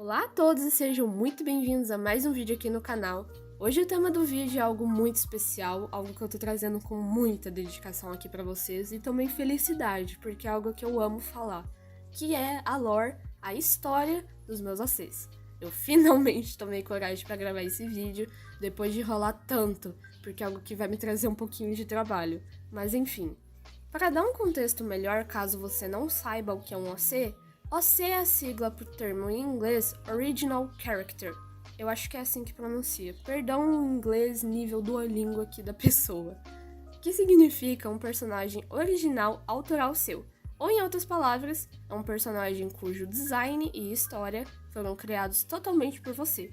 Olá a todos e sejam muito bem-vindos a mais um vídeo aqui no canal. Hoje o tema do vídeo é algo muito especial, algo que eu tô trazendo com muita dedicação aqui pra vocês e também felicidade, porque é algo que eu amo falar, que é a lore, a história dos meus ACs. Eu finalmente tomei coragem pra gravar esse vídeo, depois de rolar tanto, porque é algo que vai me trazer um pouquinho de trabalho. Mas enfim, para dar um contexto melhor caso você não saiba o que é um OC, OC é a sigla para o termo em inglês Original Character. Eu acho que é assim que pronuncia. Perdão o inglês nível Duolingo aqui da pessoa. Que significa um personagem original autoral seu. Ou em outras palavras, é um personagem cujo design e história foram criados totalmente por você.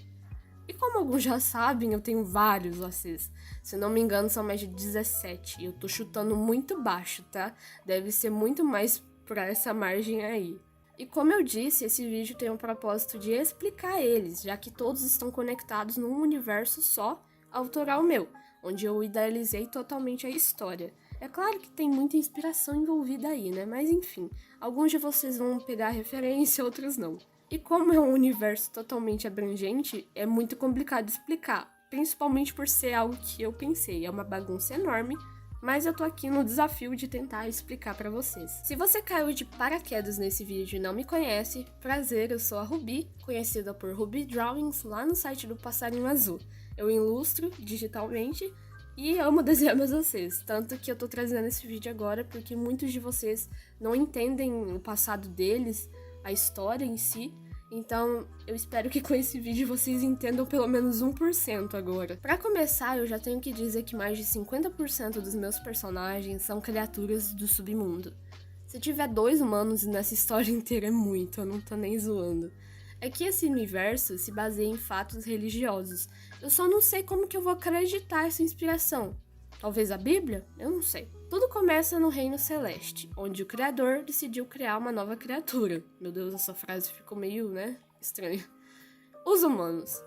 E como alguns já sabem, eu tenho vários OCs. Se não me engano, são mais de 17. E eu tô chutando muito baixo, tá? Deve ser muito mais pra essa margem aí. E como eu disse, esse vídeo tem o propósito de explicar eles, já que todos estão conectados num universo só, autoral meu, onde eu idealizei totalmente a história. É claro que tem muita inspiração envolvida aí, né? Mas enfim, alguns de vocês vão pegar referência, outros não. E como é um universo totalmente abrangente, é muito complicado explicar, principalmente por ser algo que eu pensei. É uma bagunça enorme, mas eu tô aqui no desafio de tentar explicar pra vocês. Se você caiu de paraquedas nesse vídeo e não me conhece, prazer, eu sou a Ruby, conhecida por Ruby Drawings lá no site do Passarinho Azul. Eu ilustro digitalmente e amo desenhar meus ACs, tanto que eu tô trazendo esse vídeo agora porque muitos de vocês não entendem o passado deles, a história em si. Então, eu espero que com esse vídeo vocês entendam pelo menos 1% agora. Pra começar, eu já tenho que dizer que mais de 50% dos meus personagens são criaturas do submundo. Se tiver 2 humanos nessa história inteira é muito, eu não tô nem zoando. É que esse universo se baseia em fatos religiosos. Eu só não sei como que eu vou acreditar essa inspiração. Talvez a Bíblia? Eu não sei. Tudo começa no Reino Celeste, onde o Criador decidiu criar uma nova criatura. Meu Deus, essa frase ficou meio, estranha. Os humanos.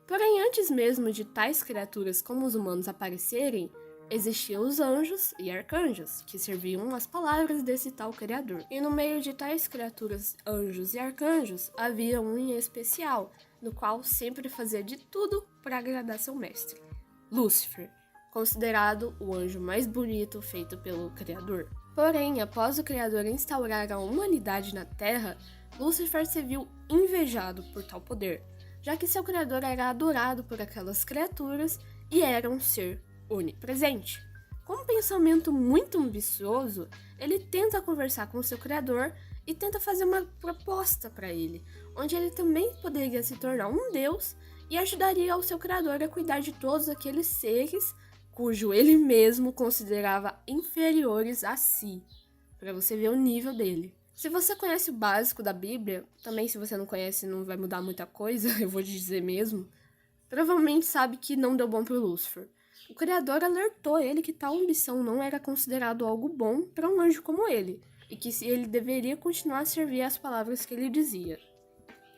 Porém, antes mesmo de tais criaturas como os humanos aparecerem, existiam os anjos e arcanjos, que serviam as palavras desse tal Criador. E no meio de tais criaturas, anjos e arcanjos, havia um em especial, no qual sempre fazia de tudo para agradar seu mestre, Lúcifer, considerado o anjo mais bonito feito pelo Criador. Porém, após o Criador instaurar a humanidade na Terra, Lúcifer se viu invejado por tal poder, já que seu Criador era adorado por aquelas criaturas e era um ser onipresente. Com um pensamento muito ambicioso, ele tenta conversar com seu Criador e tenta fazer uma proposta para ele, onde ele também poderia se tornar um deus e ajudaria o seu Criador a cuidar de todos aqueles seres cujo ele mesmo considerava inferiores a si, para você ver o nível dele. Se você conhece o básico da Bíblia, também se você não conhece não vai mudar muita coisa, eu vou te dizer mesmo, provavelmente sabe que não deu bom pro Lúcifer. O Criador alertou ele que tal ambição não era considerado algo bom para um anjo como ele, e que ele deveria continuar a servir às palavras que ele dizia.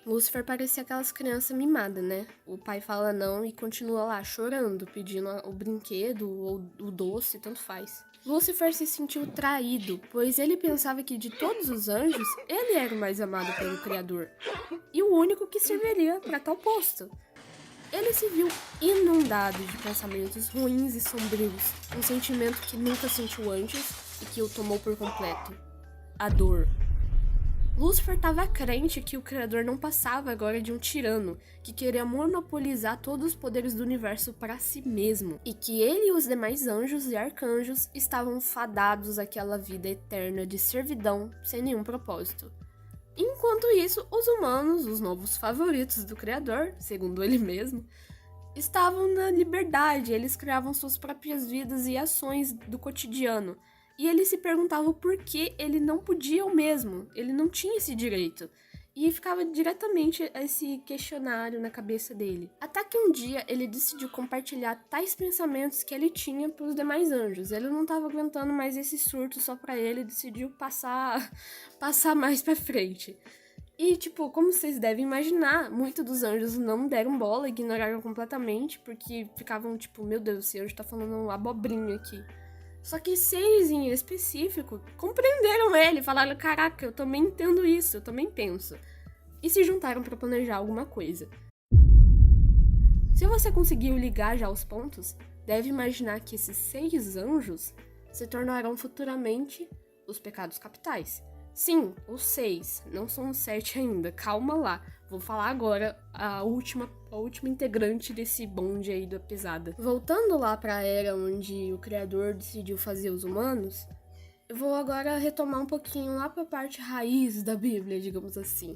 Lúcifer parecia aquelas crianças mimadas, né? O pai fala não e continua lá chorando, pedindo o brinquedo ou o doce, tanto faz. Lúcifer se sentiu traído, pois ele pensava que de todos os anjos, ele era o mais amado pelo Criador e o único que serviria para tal posto. Ele se viu inundado de pensamentos ruins e sombrios, um sentimento que nunca sentiu antes e que o tomou por completo: a dor. Lúcifer estava crente que o Criador não passava agora de um tirano, que queria monopolizar todos os poderes do universo para si mesmo, e que ele e os demais anjos e arcanjos estavam fadados àquela vida eterna de servidão sem nenhum propósito. Enquanto isso, os humanos, os novos favoritos do Criador, segundo ele mesmo, estavam na liberdade, eles criavam suas próprias vidas e ações do cotidiano. E ele se perguntava por que ele não podia o mesmo, ele não tinha esse direito. E ficava diretamente esse questionário na cabeça dele. Até que um dia ele decidiu compartilhar tais pensamentos que ele tinha para os demais anjos. Ele não estava aguentando mais esse surto só para ele, decidiu passar mais para frente. E, como vocês devem imaginar, muitos dos anjos não deram bola, ignoraram completamente, porque ficavam meu Deus, esse anjo tá falando uma abobrinha aqui. Só que 6 em específico compreenderam ele, falaram, caraca, eu também entendo isso, eu também penso. e se juntaram para planejar alguma coisa. Se você conseguiu ligar já os pontos, deve imaginar que esses 6 anjos se tornarão futuramente os pecados capitais. Sim, os 6, não são os 7 ainda, calma lá. Vou falar agora a última integrante desse bonde aí da pesada. Voltando lá para a era onde o Criador decidiu fazer os humanos, eu vou agora retomar um pouquinho lá para a parte raiz da Bíblia, digamos assim,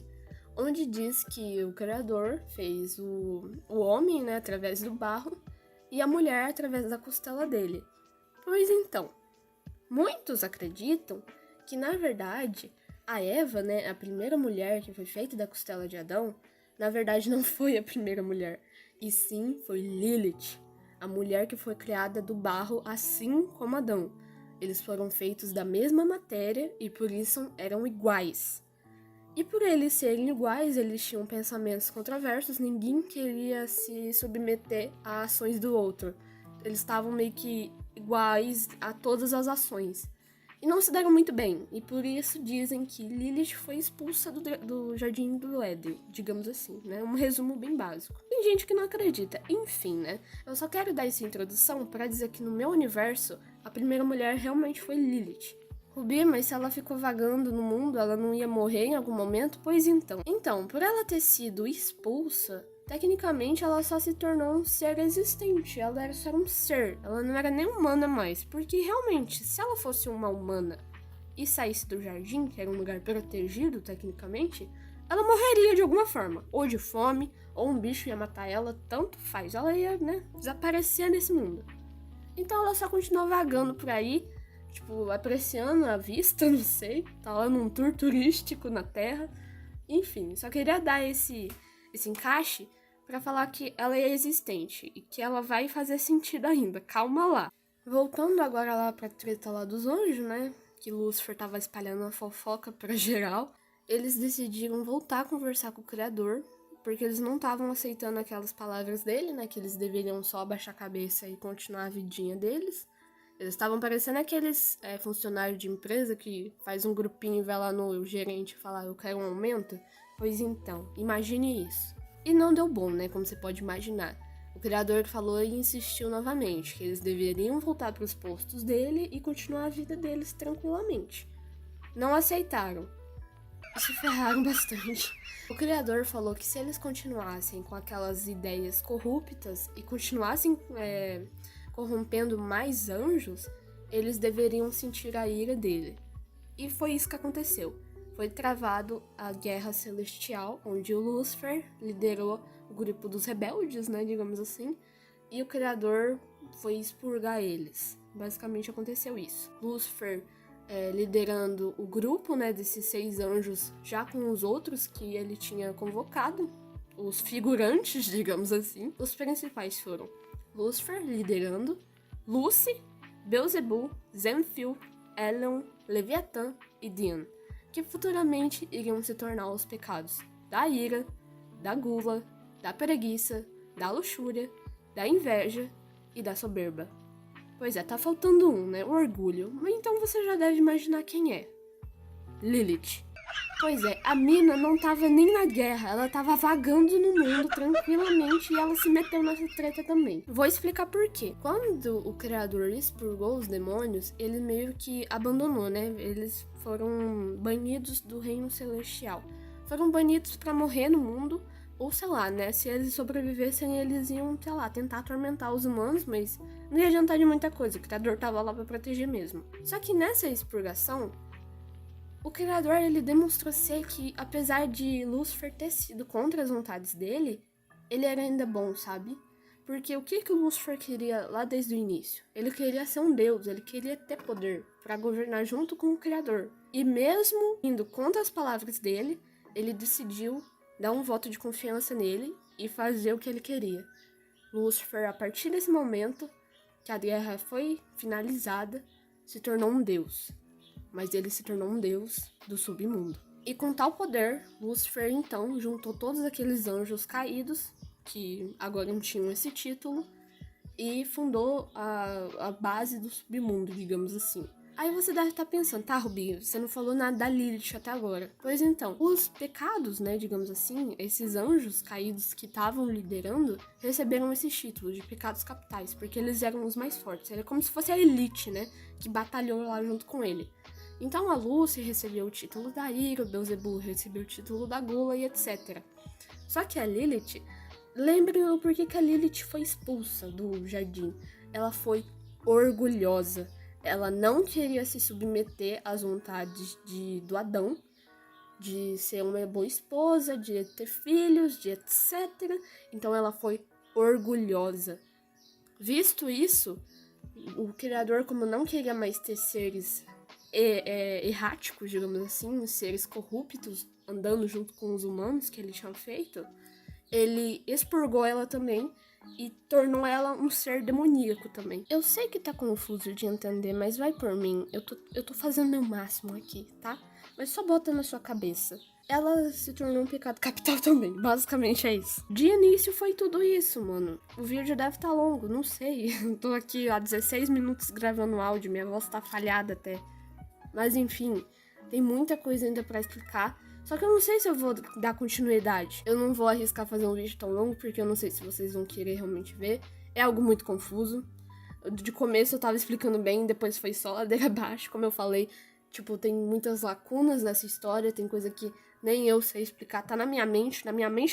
onde diz que o Criador fez o homem, né, através do barro, e a mulher através da costela dele. Pois então, muitos acreditam que, na verdade, a Eva, né, a primeira mulher que foi feita da costela de Adão, na verdade não foi a primeira mulher, e sim foi Lilith, a mulher que foi criada do barro assim como Adão. Eles foram feitos da mesma matéria e por isso eram iguais. E por eles serem iguais, eles tinham pensamentos controversos, ninguém queria se submeter a ações do outro. Eles estavam meio que iguais a todas as ações. E não se deram muito bem, e por isso dizem que Lilith foi expulsa do Jardim do Éden, digamos assim, né? Um resumo bem básico. Tem gente que não acredita, enfim, né? Eu só quero dar essa introdução para dizer que no meu universo, a primeira mulher realmente foi Lilith. Rubi, mas se ela ficou vagando no mundo, ela não ia morrer em algum momento? Pois então. Então, por ela ter sido expulsa, tecnicamente ela só se tornou um ser existente, ela era só um ser, ela não era nem humana mais, porque realmente, se ela fosse uma humana e saísse do jardim, que era um lugar protegido tecnicamente, ela morreria de alguma forma, ou de fome, ou um bicho ia matar ela, tanto faz, ela ia, né, desaparecer nesse mundo. Então ela só continuou vagando por aí, tipo, apreciando a vista, não sei, tá lá num tour turístico na Terra, enfim, só queria dar esse encaixe pra falar que ela é existente e que ela vai fazer sentido ainda, calma lá. Voltando agora lá pra treta lá dos anjos, né, que Lúcifer tava espalhando a fofoca pra geral, eles decidiram voltar a conversar com o Criador, porque eles não estavam aceitando aquelas palavras dele, né, que eles deveriam só abaixar a cabeça e continuar a vidinha deles. Eles estavam parecendo aqueles funcionários de empresa que faz um grupinho e vai lá no gerente e fala, eu quero um aumento. Pois então, imagine isso. E não deu bom, né, como você pode imaginar. O criador falou e insistiu novamente que eles deveriam voltar para os postos dele e continuar a vida deles tranquilamente. Não aceitaram. E se ferraram bastante. O criador falou que se eles continuassem com aquelas ideias corruptas e continuassem corrompendo mais anjos, eles deveriam sentir a ira dele. E foi isso que aconteceu. Foi travado a Guerra Celestial, onde o Lúcifer liderou o grupo dos rebeldes, né, digamos assim, e o Criador foi expurgar eles. Basicamente aconteceu isso. Lúcifer liderando o grupo, né, desses 6 anjos, já com os outros que ele tinha convocado, os figurantes, digamos assim. Os principais foram Lúcifer liderando, Lucy, Beelzebub, Zenfil, Elyon, Leviatã e Dian, que futuramente iriam se tornar os pecados da ira, da gula, da preguiça, da luxúria, da inveja e da soberba. Pois é, tá faltando um, né? O orgulho. Mas então você já deve imaginar quem é. Lilith. Pois é, a mina não tava nem na guerra, ela tava vagando no mundo tranquilamente e ela se meteu nessa treta também. Vou explicar por quê. Quando o criador expurgou os demônios, ele meio que abandonou, né? Eles foram banidos do reino celestial. Foram banidos pra morrer no mundo, ou sei lá, né? Se eles sobrevivessem, eles iam, sei lá, tentar atormentar os humanos, mas não ia adiantar de muita coisa, o criador tava lá pra proteger mesmo. Só que nessa expurgação, o criador, ele demonstrou ser que, apesar de Lúcifer ter sido contra as vontades dele, ele era ainda bom, sabe? Porque o que o Lúcifer queria lá desde o início? Ele queria ser um deus, ele queria ter poder para governar junto com o criador. E mesmo indo contra as palavras dele, ele decidiu dar um voto de confiança nele e fazer o que ele queria. Lúcifer, a partir desse momento que a guerra foi finalizada, se tornou um deus. Mas ele se tornou um deus do submundo. E com tal poder, Lúcifer então juntou todos aqueles anjos caídos, que agora não tinham esse título, e fundou a base do submundo, digamos assim. Aí você deve estar pensando, tá, Rubi, você não falou nada da Lilith até agora. Pois então, os pecados, né, digamos assim, esses anjos caídos que estavam liderando, receberam esses títulos de pecados capitais, porque eles eram os mais fortes. Era como se fosse a elite, né, que batalhou lá junto com ele. Então a Lúcia recebeu o título da ira, o Beelzebub recebeu o título da gula e etc. Só que a Lilith, lembrem por que a Lilith foi expulsa do jardim. Ela foi orgulhosa. Ela não queria se submeter às vontades do Adão, de ser uma boa esposa, de ter filhos, de etc. Então ela foi orgulhosa. Visto isso, o Criador, como não queria mais ter seres erráticos, digamos assim, seres corruptos, andando junto com os humanos que ele tinha feito, ele expurgou ela também e tornou ela um ser demoníaco também. Eu sei que tá confuso de entender, mas vai por mim. Eu tô fazendo meu máximo aqui, tá? Mas só bota na sua cabeça. Ela se tornou um pecado capital também. Basicamente é isso. De início foi tudo isso, mano. O vídeo deve estar longo, não sei. Tô aqui há 16 minutos gravando áudio, minha voz tá falhada até. Mas enfim, tem muita coisa ainda pra explicar. Só que eu não sei se eu vou dar continuidade. Eu não vou arriscar fazer um vídeo tão longo, porque eu não sei se vocês vão querer realmente ver. É algo muito confuso. De começo eu tava explicando bem, depois foi só ladeira abaixo, como eu falei. Tipo, tem muitas lacunas nessa história, tem coisa que nem eu sei explicar. Tá na minha mente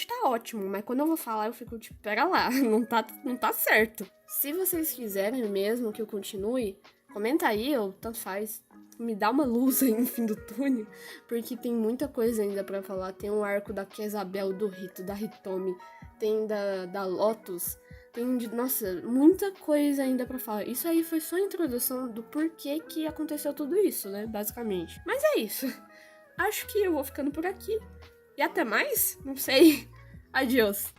tá ótimo, mas quando eu vou falar eu fico tipo, pera lá, não tá certo. Se vocês quiserem mesmo que eu continue, comenta aí, ou tanto faz. Me dá uma luz aí no fim do túnel, porque tem muita coisa ainda pra falar. Tem o arco da Jezabel, do Rito, da Hitomi, tem da Lotus, tem, nossa, muita coisa ainda pra falar. Isso aí foi só a introdução do porquê que aconteceu tudo isso, né, basicamente. Mas é isso. Acho que eu vou ficando por aqui. E até mais? Não sei. Adiós.